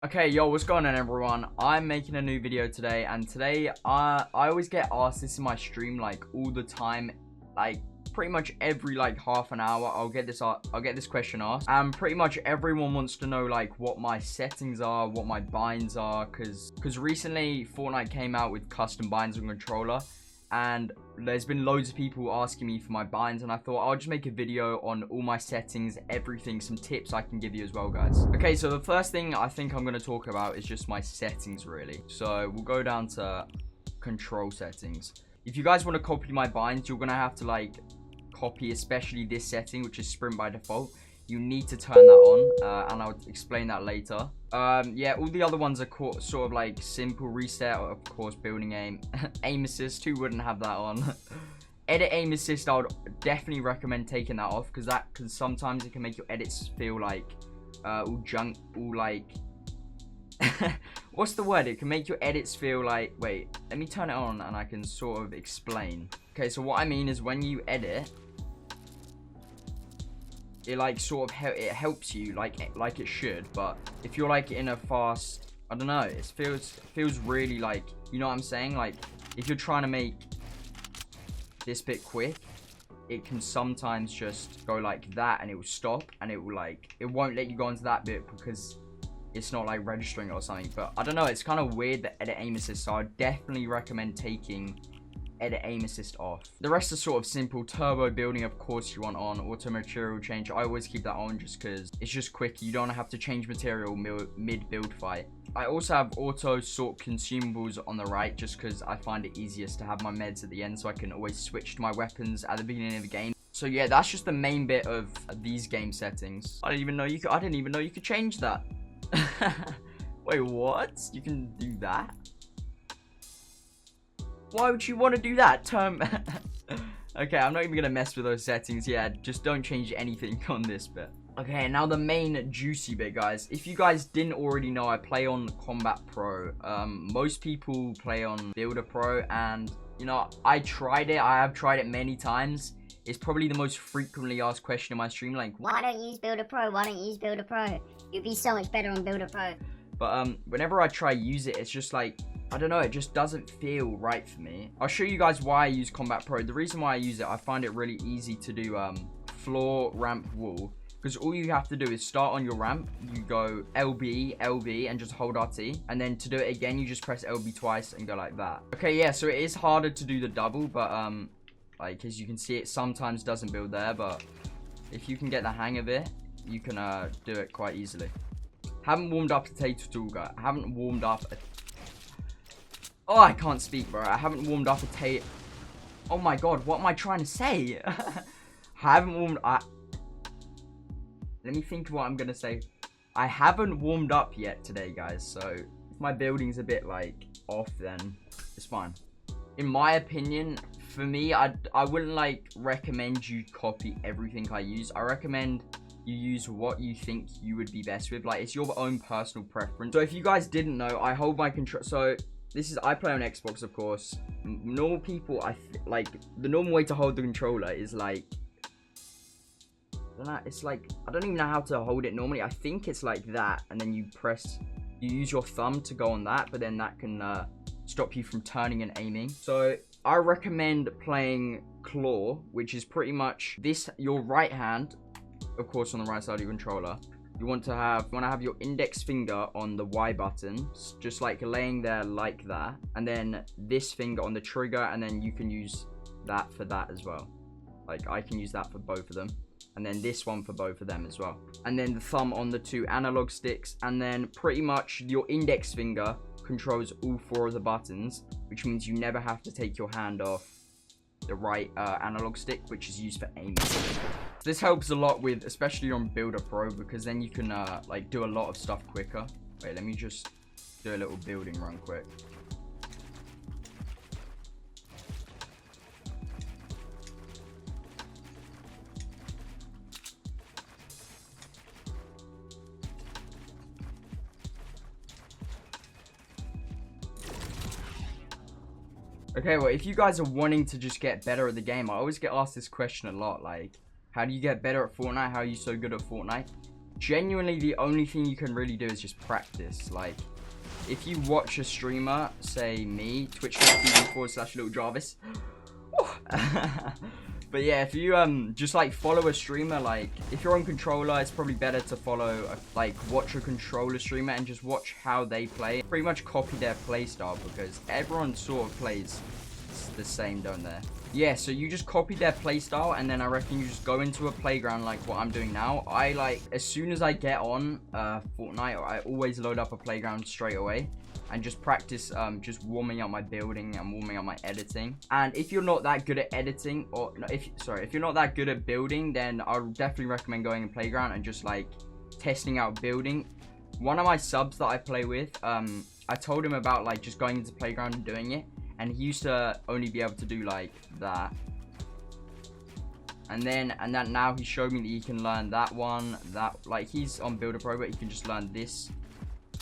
Okay, yo, what's going on, everyone? I'm making a new video today, and today I always get asked this in my stream like all the time, like pretty much every like half an hour I'll get this question asked, and pretty much everyone wants to know like what my settings are, what my binds are, because recently Fortnite came out with custom binds on controller, and there's been loads of people asking me for my binds, and I thought I'll just make a video on all my settings, everything, some tips I can give you as well, guys. Okay, so the first thing I think I'm going to talk about is just my settings, really. So we'll go down to control settings. If you guys want to copy my binds, you're going to have to like copy especially this setting, which is sprint by default. You need to turn that on, and I'll explain that later. Yeah, all the other ones are sort of like simple reset, of course, building aim. Aim assist, who wouldn't have that on? Edit aim assist, I would definitely recommend taking that off, because sometimes it can make your edits feel like all junk, all like what's the word? It can make your edits feel like, wait, let me turn it on and I can sort of explain. Okay, so what I mean is when you edit, it like sort of it helps you like it should, but if you're like in a fast, I don't know, it feels really like, you know what I'm saying, like if you're trying to make this bit quick, it can sometimes just go like that and it will stop, and it won't let you go into that bit because it's not like registering or something. But I don't know, it's kind of weird, that edit aim assist, so I definitely recommend taking edit aim assist off. The rest is sort of simple. Turbo building, of course, you want on. Auto material change, I always keep that on just because it's just quick. You don't have to change material mid build fight. I also have auto sort consumables on the right, just because I find it easiest to have my meds at the end, so I can always switch to my weapons at the beginning of the game. So yeah, that's just the main bit of these game settings. I didn't even know you could change that. Wait, what? You can do that? Why would you want to do that? Okay, I'm not even gonna mess with those settings. Yeah, just don't change anything on this bit. Okay, now the main juicy bit, guys. If you guys didn't already know, I play on Combat Pro. Most people play on Builder Pro, and you know, I have tried it many times. It's probably the most frequently asked question in my stream, like, why don't you use Builder Pro? Why don't you use Builder Pro? You'd be so much better on Builder Pro. But whenever I try use it, it's just like, I don't know, it just doesn't feel right for me. I'll show you guys why I use Combat Pro. The reason why I use it, I find it really easy to do floor, ramp, wall. Because all you have to do is start on your ramp, you go LB, LB, and just hold RT. And then to do it again, you just press LB twice and go like that. Okay, yeah, so it is harder to do the double, but like as you can see, it sometimes doesn't build there. But if you can get the hang of it, you can do it quite easily. Haven't warmed up a potato tool, guy. I haven't warmed up a... Oh, I can't speak, bro. I haven't warmed up a Oh my god, what am I trying to say? I haven't warmed... Let me think what I'm gonna say. I haven't warmed up yet today, guys. So if my building's a bit like off, then it's fine. In my opinion, for me, I wouldn't like recommend you copy everything I use. I recommend you use what you think you would be best with. Like, it's your own personal preference. So if you guys didn't know, I hold my control. So I play on Xbox, of course. Normal people, like the normal way to hold the controller is like, it's like, I don't even know how to hold it normally. I think it's like that, and then you use your thumb to go on that, but then that can stop you from turning and aiming. So I recommend playing claw, which is pretty much your right hand, of course, on the right side of your controller. You want to have your index finger on the Y button, just like laying there like that, and then this finger on the trigger, and then you can use that for that as well. Like, I can use that for both of them, and then this one for both of them as well. And then the thumb on the two analog sticks, and then pretty much your index finger controls all four of the buttons, which means you never have to take your hand off the right analog stick, which is used for aiming. This helps a lot with, especially on Builder Pro, because then you can like do a lot of stuff quicker. Wait, let me just do a little building run quick. Okay, well, if you guys are wanting to just get better at the game, I always get asked this question a lot, like, how do you get better at Fortnite? How are you so good at Fortnite? genuinely the only thing you can really do is just practice. Like, if you watch a streamer, say me, twitch.tv/little Jarvis. But yeah, if you just like follow a streamer, like if you're on controller, it's probably better to follow watch a controller streamer and just watch how they play. Pretty much copy their play style, because everyone sort of plays the same, don't they? Yeah, so you just copy their play style, and then I reckon you just go into a playground like what I'm doing now. I like, as soon as I get on Fortnite, I always load up a playground straight away and just practice just warming up my building and warming up my editing. And if you're not that good at editing, or no, if you're not that good at building, then I would definitely recommend going in playground and just like testing out building. One of my subs that I play with, I told him about like just going into playground and doing it, and he used to only be able to do like that. And then now he showed me that he can learn that one, like he's on Builder Pro, but he can just learn this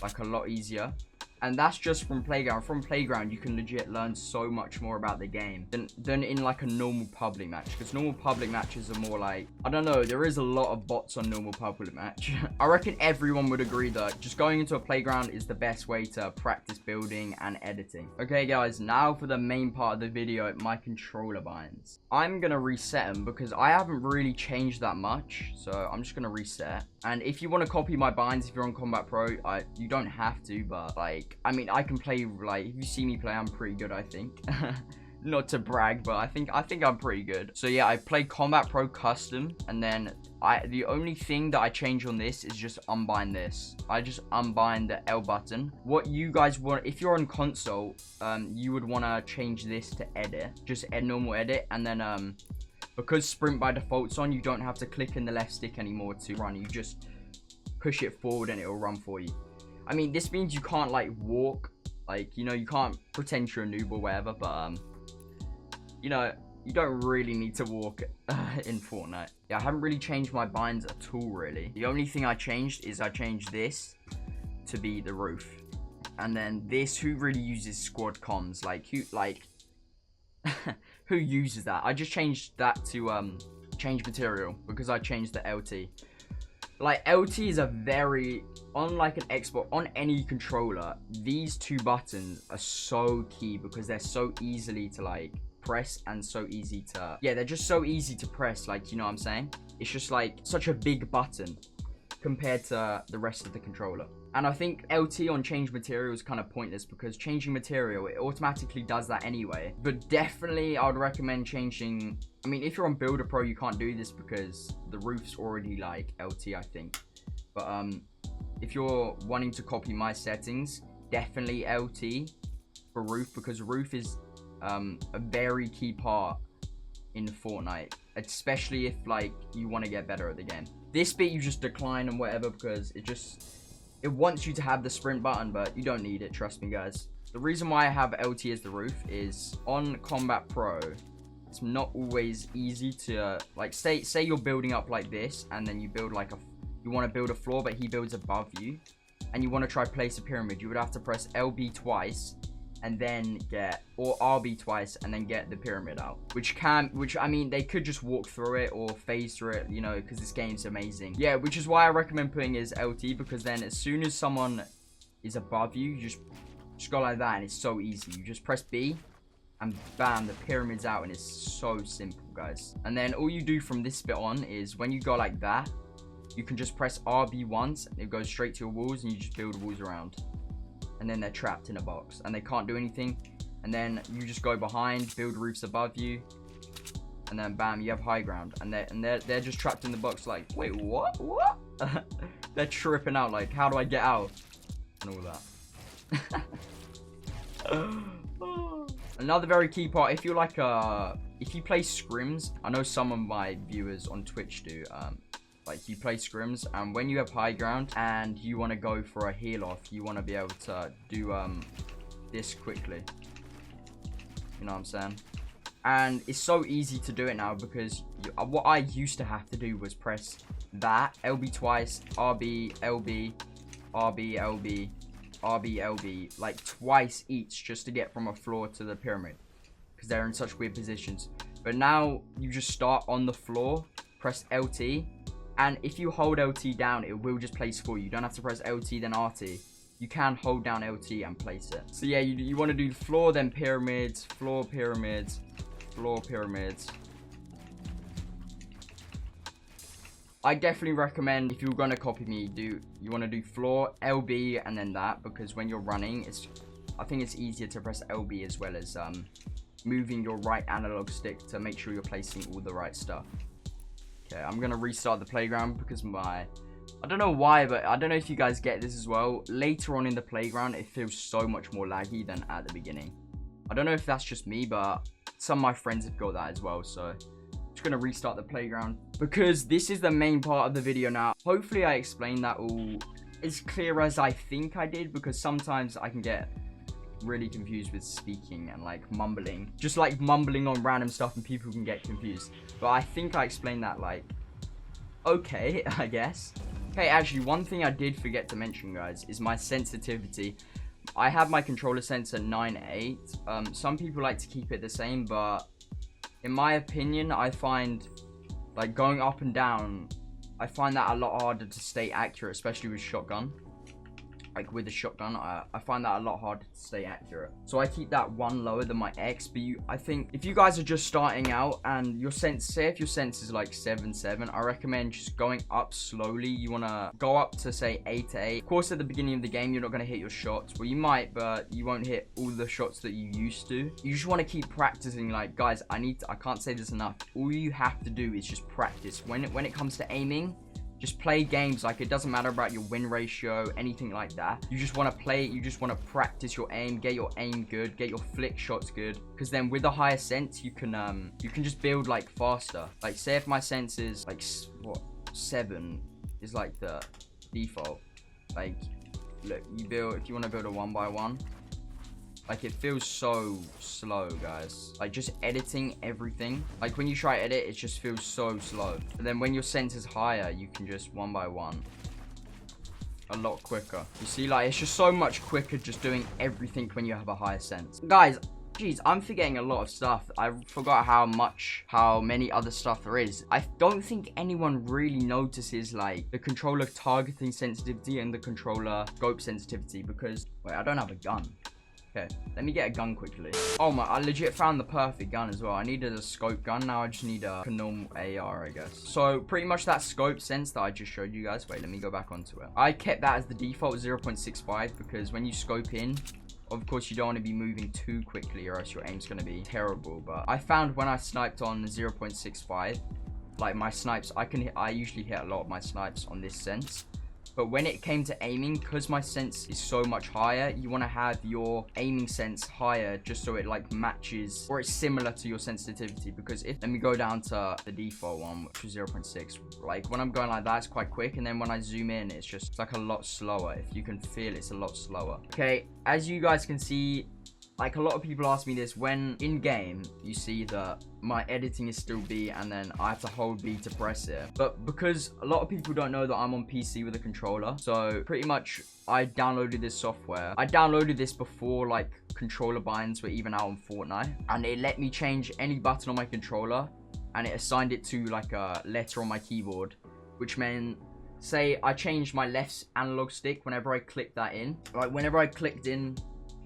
like a lot easier. And that's just from Playground. From Playground, you can legit learn so much more about the game than in like a normal public match. Because normal public matches are more like, I don't know, there is a lot of bots on normal public match. I reckon everyone would agree that just going into a playground is the best way to practice building and editing. Okay guys, now for the main part of the video, my controller binds. I'm gonna reset them because I haven't really changed that much. So I'm just gonna reset. And if you want to copy my binds, if you're on Combat Pro, you don't have to, but like, I mean, I can play, like, if you see me play, I'm pretty good, I think. Not to brag, but I think I'm pretty good. So yeah, I play Combat Pro Custom, and then the only thing that I change on this is just unbind this. I just unbind the L button. What you guys want, if you're on console, you would want to change this to edit, just normal edit, and then because sprint by default's on, you don't have to click in the left stick anymore to run. You just push it forward and it'll run for you. I mean, this means you can't like walk, like, you know, you can't pretend you're a noob or whatever, but you know, you don't really need to walk in Fortnite. Yeah, I haven't really changed my binds at all, really. The only thing I changed is I changed this to be the roof. And then this, who really uses squad comms? Like, who uses that? I just changed that to change material because I changed the LT. Like, LT is a very, on like an Xbox, on any controller, these two buttons are so key because they're so easily to like press and so easy to, yeah, they're just so easy to press, like, you know what I'm saying? It's just like such a big button compared to the rest of the controller. And I think LT on change material is kind of pointless because changing material, it automatically does that anyway. But definitely I would recommend changing, I mean, if you're on Builder Pro, you can't do this because the roof's already like LT, I think. But if you're wanting to copy my settings, definitely LT for roof, because roof is a very key part in Fortnite, especially if like you want to get better at the game. This bit you just decline and whatever because it wants you to have the sprint button, but you don't need it, trust me guys. The reason why I have LT as the roof is on Combat Pro, it's not always easy to like, say you're building up like this, and then you build like you want to build a floor, but he builds above you, and you want to try place a pyramid. You would have to press LB twice and then or RB twice and then get the pyramid out, which I mean, they could just walk through it or phase through it, you know, because this game's amazing. Yeah, which is why I recommend putting it as LT, because then as soon as someone is above you, you just go like that and it's so easy. You just press B and bam, the pyramid's out, and it's so simple, guys. And then all you do from this bit on is when you go like that, you can just press RB once, and it goes straight to your walls, and you just build walls around. And then they're trapped in a box and they can't do anything. And then you just go behind, build roofs above you, and then bam, you have high ground. And they're just trapped in the box like, wait, what? They're tripping out like, how do I get out? And all that. Another very key part, if you're like if you play scrims, I know some of my viewers on Twitch do, like you play scrims, and when you have high ground and you want to go for a heal off, you want to be able to do this quickly, you know what I'm saying? And it's so easy to do it now because what I used to have to do was press that LB twice, RB LB, RB LB, RB LB, like twice each, just to get from a floor to the pyramid, because they're in such weird positions. But now you just start on the floor, press LT, And if you hold LT down, it will just place for you. You don't have to press LT then RT. You can hold down LT and place it. So yeah, you want to do floor, then pyramids, floor, pyramids, floor, pyramids. I definitely recommend, if you're going to copy me, you want to do floor, LB, and then that, because when you're running, I think it's easier to press LB as well as moving your right analog stick to make sure you're placing all the right stuff. Okay, I'm going to restart the playground because I don't know why, but I don't know if you guys get this as well. Later on in the playground, it feels so much more laggy than at the beginning. I don't know if that's just me, but some of my friends have got that as well. So I'm just going to restart the playground because this is the main part of the video now. Hopefully I explained that all as clear as I think I did, because sometimes I can get really confused with speaking and like mumbling. Just like mumbling on random stuff and people can get confused. But I think I explained that like, okay, I guess. Okay, actually, one thing I did forget to mention, guys, is my sensitivity. I have my controller sensor 9.8. Some people like to keep it the same, but in my opinion, I find like going up and down, I find that a lot harder to stay accurate, especially with shotgun. Like with the shotgun, I find that a lot harder to stay accurate. So I keep that one lower than my X. But I think if you guys are just starting out and your sense, say if your sense is like 7.7, I recommend just going up slowly. You want to go up to say 8.8. Of course, at the beginning of the game, you're not going to hit your shots. Well, you might, but you won't hit all the shots that you used to. You just want to keep practicing. Like, guys, I can't say this enough. All you have to do is just practice. When it comes to aiming, just play games. Like, it doesn't matter about your win ratio, anything like that. You just want to play, you just want to practice your aim, get your aim good, get your flick shots good. Because then with a higher sense, you can just build like faster. Like, say if my sense is like, what, 7 is like the default. Like, look, if you want to build a 1x1, like, it feels so slow, guys. Like, just editing everything. Like, when you try to edit, it just feels so slow. But then when your sense is higher, you can just 1x1 a lot quicker. You see, like, it's just so much quicker just doing everything when you have a higher sense. Guys, jeez, I'm forgetting a lot of stuff. I forgot how many other stuff there is. I don't think anyone really notices, like, the controller targeting sensitivity and the controller scope sensitivity because, wait, I don't have a gun. Okay, let me get a gun quickly. Oh my, I legit found the perfect gun as well. I needed a scope gun. Now I just need a normal AR, I guess. So pretty much that scope sense that I just showed you guys. Wait, let me go back onto it. I kept that as the default 0.65 because when you scope in, of course, you don't want to be moving too quickly or else your aim's going to be terrible. But I found when I sniped on 0.65, like my snipes, I usually hit a lot of my snipes on this sense. But when it came to aiming, because my sense is so much higher, you want to have your aiming sense higher just so it like matches or it's similar to your sensitivity. Because let me go down to the default one, which is 0.6. Like when I'm going like that, it's quite quick. And then when I zoom in, it's like a lot slower. If you can feel it's a lot slower. Okay, as you guys can see, like a lot of people ask me this when in game you see that my editing is still B and then I have to hold B to press it. But because a lot of people don't know that I'm on PC with a controller, so pretty much I downloaded this software. I downloaded this before like controller binds were even out on Fortnite, and it let me change any button on my controller and it assigned it to like a letter on my keyboard, which meant, say I changed my left analog stick whenever I clicked that in. Like whenever I clicked in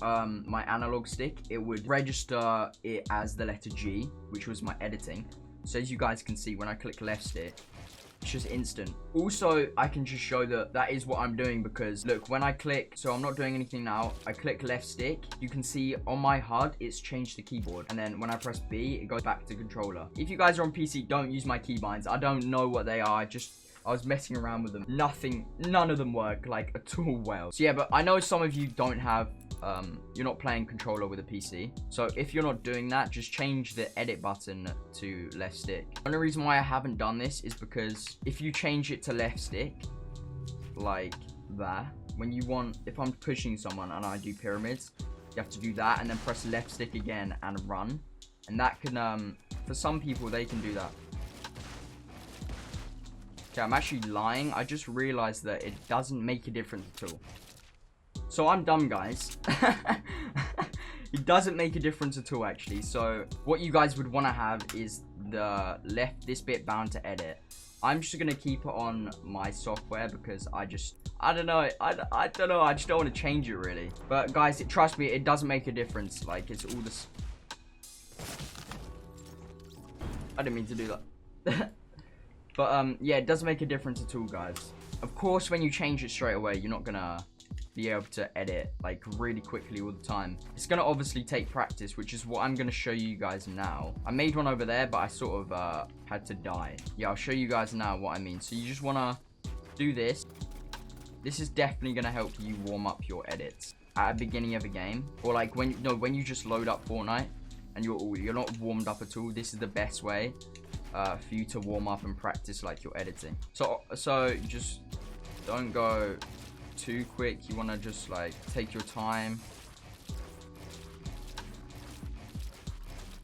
my analog stick, it would register it as the letter G, which was my editing. So as you guys can see, when I click left stick, it's just instant. Also, I can just show that is what I'm doing because look, when I click, so I'm not doing anything now, I click left stick, you can see on my HUD it's changed the keyboard, and then when I press B it goes back to controller. If you guys are on PC, don't use my keybinds. I don't know what they are. I was messing around with them. None of them work like at all well. So yeah, but I know some of you don't have you're not playing controller with a PC. So if you're not doing that, just change the edit button to left stick. The only reason why I haven't done this is because if you change it to left stick, like that, if I'm pushing someone and I do pyramids, you have to do that and then press left stick again and run. And that can, for some people, they can do that. Okay, I'm actually lying. I just realized that it doesn't make a difference at all. So I'm dumb, guys. It doesn't make a difference at all, actually. So what you guys would want to have is this bit bound to edit. I'm just gonna keep it on my software because I don't know, I don't know, I just don't want to change it really. But guys, trust me, it doesn't make a difference. Like, it's all this. I didn't mean to do that. But yeah, it doesn't make a difference at all, guys. Of course, when you change it straight away, you're not gonna be able to edit like really quickly all the time. It's gonna obviously take practice, which is what I'm gonna show you guys now. I made one over there, but I sort of had to die. Yeah, I'll show you guys now what I mean. So you just wanna do this. This is definitely gonna help you warm up your edits at the beginning of a game, or like when you just load up Fortnite and you're not warmed up at all. This is the best way for you to warm up and practice like your editing. So just don't go too quick. You want to just like take your time.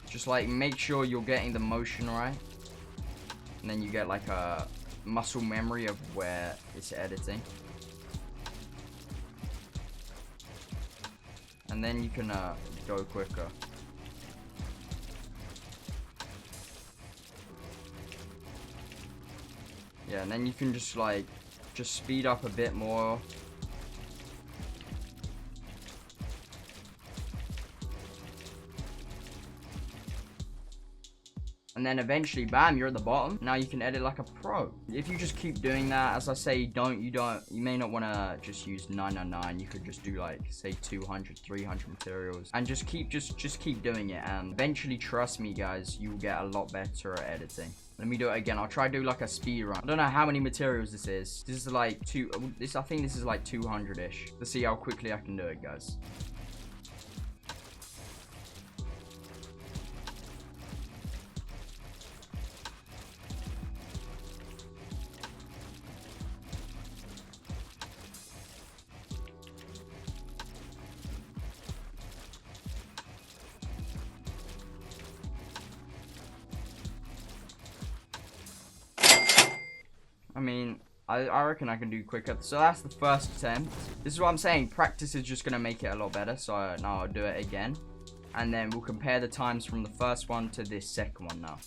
Just like make sure you're getting the motion right, and then you get like a muscle memory of where it's editing, and then you can go quicker. Yeah, and then you can just speed up a bit more. And then eventually, bam, you're at the bottom. Now you can edit like a pro. If you just keep doing that, as I say, you may not want to just use 999. You could just do like, say 200, 300 materials. And just keep doing it. And eventually, trust me, guys, you will get a lot better at editing. Let me do it again. I'll try to do like a speed run. I don't know how many materials this is. This is like I think this is like 200-ish. Let's see how quickly I can do it, guys. I mean, I reckon I can do quicker. So that's the first attempt. This is what I'm saying. Practice is just going to make it a lot better. So now I'll do it again. And then we'll compare the times from the first one to this second one now.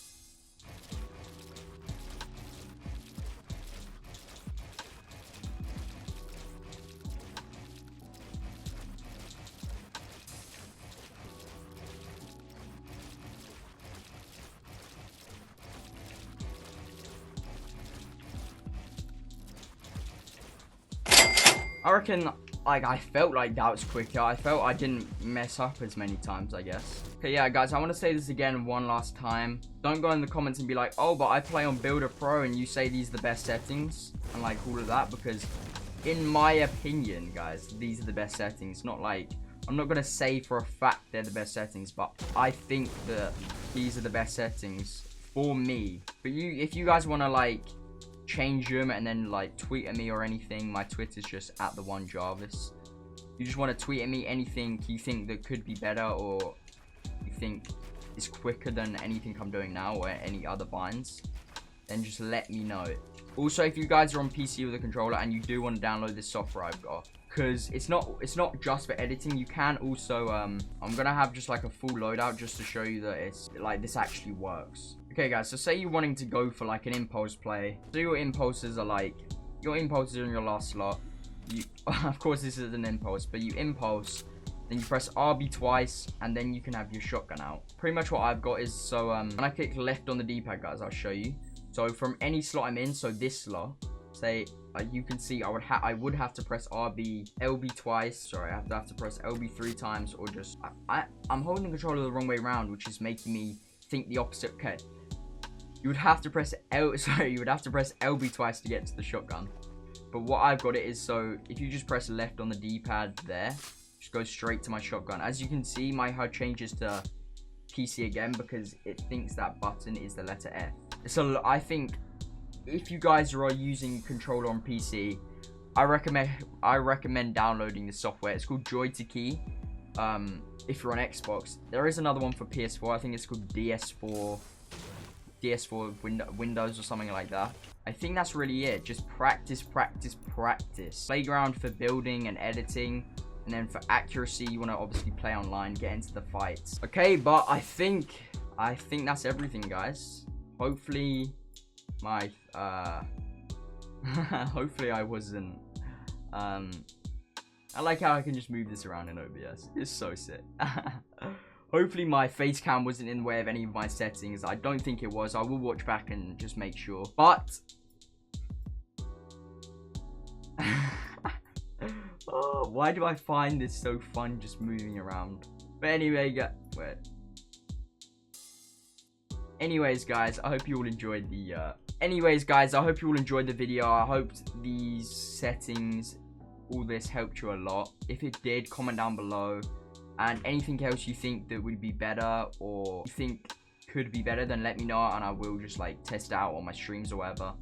I reckon, like, I felt like that was quicker. I felt I didn't mess up as many times, I guess. Okay, yeah, guys, I want to say this again one last time. Don't go in the comments and be like, oh, but I play on Builder Pro and you say these are the best settings and, like, all of that. Because, in my opinion, guys, these are the best settings. Not like, I'm not going to say for a fact they're the best settings, but I think that these are the best settings for me. But if you guys want to, like, change them and then like tweet at me or anything, my Twitter's just @the1Jarvis. You just want to tweet at me anything you think that could be better or you think is quicker than anything I'm doing now or any other binds, then just let me know. Also, if you guys are on PC with a controller and you do want to download this software I've got, because it's not just for editing. You can also I'm gonna have just like a full loadout just to show you that it's like this actually works. Okay, guys, so say you're wanting to go for like an impulse play. So your impulses are like, your impulses are in your last slot. You, of course this is an impulse, but you impulse, then you press RB twice, and then you can have your shotgun out. Pretty much what I've got is, so when I click left on the D-pad, guys, I'll show you. So from any slot I'm in, so this slot, say, you can see I would have to press LB twice. Sorry, I have to press LB 3 times, or just, I'm holding the controller the wrong way around, which is making me think the opposite. Okay. You would have to press LB twice to get to the shotgun. But what I've got it is, so if you just press left on the D-pad there, just go straight to my shotgun. As you can see, my HUD changes to PC again because it thinks that button is the letter F. So I think if you guys are using controller on PC, I recommend downloading the software. It's called Joy to Key. If you're on Xbox, there is another one for PS4. I think it's called DS4 Windows or something like that. I think that's really it. Just practice. Playground for building and editing, and then for accuracy, you want to obviously play online, get into the fights. Okay, but I think that's everything, guys. Hopefully my hopefully I wasn't I like how I can just move this around in OBS. It's so sick. Hopefully my face cam wasn't in the way of any of my settings. I don't think it was. I will watch back and just make sure. But oh, why do I find this so fun just moving around? But anyway, anyways, guys, I hope you all enjoyed the video. I hope these settings, all this helped you a lot. If it did, comment down below. And anything else you think that would be better or you think could be better, then let me know and I will just like test it out on my streams or whatever.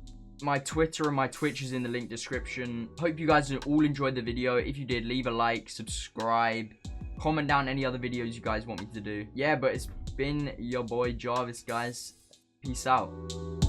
My Twitter and my Twitch is in the link description. Hope you guys all enjoyed the video. If you did, leave a like, subscribe, comment down any other videos you guys want me to do. Yeah, but it's been your boy Jarvis, guys. Peace out.